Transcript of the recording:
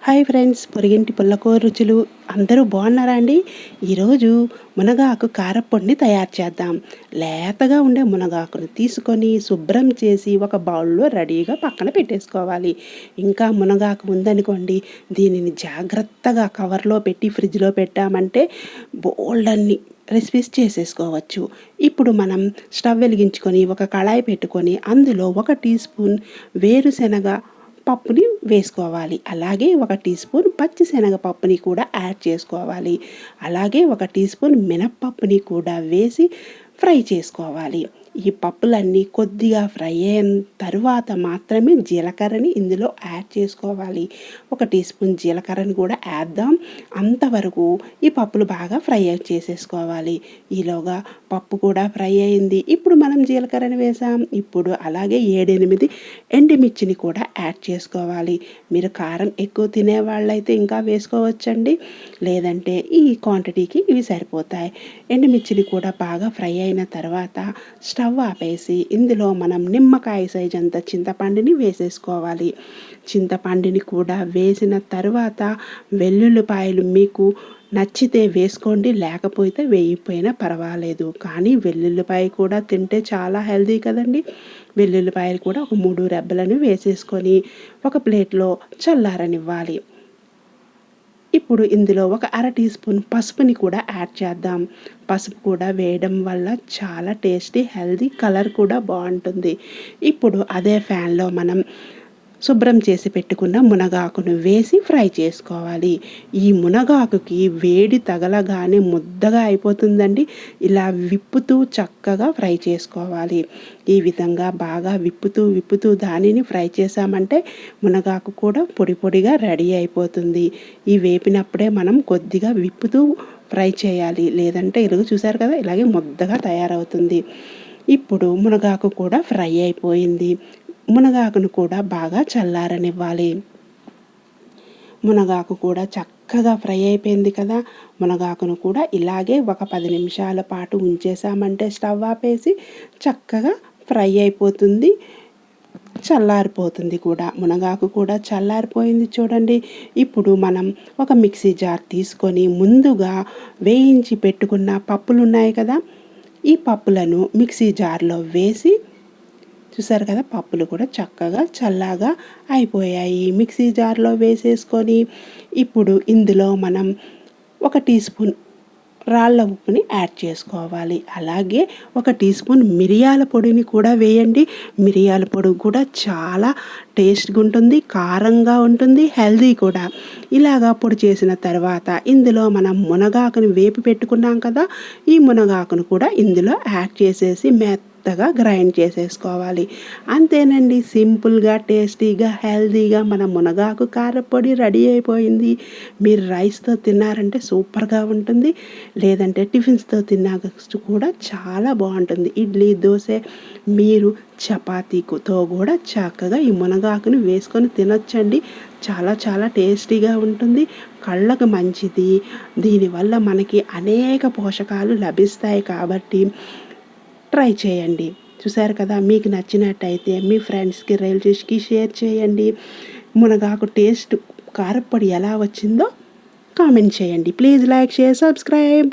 Hi friends, పొరిగింటి పుల్లకూర రుచులు అందరూ బాగున్నారా అండి? ఈరోజు మునగాకు కారప్పొడిని తయారు చేద్దాం. లేతగా ఉండే మునగాకును తీసుకొని శుభ్రం చేసి ఒక బౌల్లో రెడీగా పక్కన పెట్టేసుకోవాలి. ఇంకా మునగాకు ఉందనుకోండి, దీనిని జాగ్రత్తగా కవర్లో పెట్టి ఫ్రిడ్జ్లో పెట్టామంటే బోల్డన్ని రెసిపీస్ చేసేసుకోవచ్చు. ఇప్పుడు మనం స్టవ్ వెలిగించుకొని ఒక కళాయి పెట్టుకొని అందులో 1 టీ స్పూన్ వేరుశెనగ పప్పుని వేసుకోవాలి. అలాగే 1 టీ స్పూన్ పచ్చిశనగపప్పుని కూడా యాడ్ చేసుకోవాలి. అలాగే 1 టీ స్పూన్ మినప్పప్పుని కూడా వేసి ఫ్రై చేసుకోవాలి. ఈ పప్పులన్నీ కొద్దిగా ఫ్రై అయిన తరువాత మాత్రమే జీలకర్రని ఇందులో యాడ్ చేసుకోవాలి. 1 టీ స్పూన్ జీలకర్రని కూడా వేద్దాం. అంతవరకు ఈ పప్పులు బాగా ఫ్రై చేసేసుకోవాలి. ఈలోగా పప్పు కూడా ఫ్రై అయింది. ఇప్పుడు మనం జీలకర్రని వేసాం. ఇప్పుడు అలాగే 7-8 ఎండుమిర్చిని కూడా యాడ్ చేసుకోవాలి. మీరు కారం ఎక్కువ తినేవాళ్ళైతే ఇంకా వేసుకోవచ్చండి, లేదంటే ఈ క్వాంటిటీకి ఇవి సరిపోతాయి. ఎండుమిర్చిని కూడా బాగా ఫ్రై అయిన తర్వాత స్టవ్ ఆపేసి ఇందులో మనం నిమ్మకాయ సైజ్ అంత చింతపండుని వేసేసుకోవాలి. చింతపండుని కూడా వేసిన తర్వాత వెల్లుల్లిపాయలు మీకు నచ్చితే వేసుకోండి, లేకపోతే వేయకపోయినా పర్వాలేదు. కానీ వెల్లుల్లిపాయ కూడా తింటే చాలా హెల్తీ కదండి. వెల్లుల్లిపాయలు కూడా ఒక 3 రెబ్బలను వేసేసుకొని ఒక ప్లేట్లో చల్లారనివ్వాలి. ఇప్పుడు ఇందులో ఒక 1/2 టీ స్పూన్ పసుపుని కూడా యాడ్ చేద్దాం. పసుపు కూడా వేయడం వల్ల చాలా టేస్టీ, హెల్తీ, కలర్ కూడా బాగుంటుంది. ఇప్పుడు అదే ఫ్యాన్లో మనం శుభ్రం చేసి పెట్టుకున్న మునగాకును వేసి ఫ్రై చేసుకోవాలి. ఈ మునగాకుకి వేడి తగలగానే ముద్దగా అయిపోతుందండి. ఇలా విప్పుతూ చక్కగా ఫ్రై చేసుకోవాలి. ఈ విధంగా బాగా విప్పుతూ దానిని ఫ్రై చేసామంటే మునగాకు కూడా పొడి పొడిగా రెడీ అయిపోతుంది. ఈ వేపినప్పుడే మనం కొద్దిగా విప్పుతూ ఫ్రై చేయాలి, లేదంటే ఇరుగు చూసారు కదా, ఇలాగే ముద్దగా తయారవుతుంది. ఇప్పుడు మునగాకు కూడా ఫ్రై అయిపోయింది. మునగాకును కూడా బాగా చల్లారనివ్వాలి. మునగాకు కూడా చక్కగా ఫ్రై అయిపోయింది కదా. మునగాకును కూడా ఇలాగే ఒక 10 నిమిషాల పాటు ఉంచేసామంటే స్టవ్ ఆపేసి చక్కగా ఫ్రై అయిపోతుంది, చల్లారిపోతుంది కూడా. మునగాకు కూడా చల్లారిపోయింది చూడండి. ఇప్పుడు మనం ఒక మిక్సీ జార్ తీసుకొని ముందుగా వేయించి పెట్టుకున్న పప్పులు ఉన్నాయి కదా, ఈ పప్పులను మిక్సీ జార్లో వేసి చూసారు కదా, పప్పులు కూడా చక్కగా చల్లగా అయిపోయాయి. మిక్సీ జార్లో వేసేసుకొని ఇప్పుడు ఇందులో మనం 1 టీ స్పూన్ రాళ్ళ ఉప్పుని యాడ్ చేసుకోవాలి. అలాగే 1 టీ స్పూన్ మిరియాల పొడిని కూడా వేయండి. మిరియాల పొడి కూడా చాలా టేస్ట్గా ఉంటుంది, కారంగా ఉంటుంది, హెల్తీ కూడా. ఇలాగా పొడి చేసిన తర్వాత ఇందులో మనం మునగాకుని వేపి పెట్టుకున్నాం కదా, ఈ మునగాకును కూడా ఇందులో యాడ్ చేసేసి మెత్తగా గ్రైండ్ చేసేసుకోవాలి. అంతేనండి, సింపుల్గా, టేస్టీగా, హెల్తీగా మన మునగాకు కారపొడి రెడీ అయిపోయింది. మీరు రైస్తో తిన్నారంటే సూపర్గా ఉంటుంది, లేదంటే టిఫిన్స్తో తిన్నా కూడా చాలా బాగుంటుంది. ఇడ్లీ, దోశ, మీరు చపాతీతో కూడా చక్కగా ఈ మునగాకుని వేసుకొని తినొచ్చండి. చాలా చాలా టేస్టీగా ఉంటుంది, కళ్ళకు మంచిది. దీనివల్ల మనకి అనేక పోషకాలు లభిస్తాయి కాబట్టి ట్రై చేయండి. చూసారు కదా, మీకు నచ్చినట్టయితే మీ ఫ్రెండ్స్కి, రిలేటివ్స్కి షేర్ చేయండి. మునగాకు టేస్ట్ కారప్పొడి ఎలా వచ్చిందో కామెంట్ చేయండి. Please like, share, subscribe.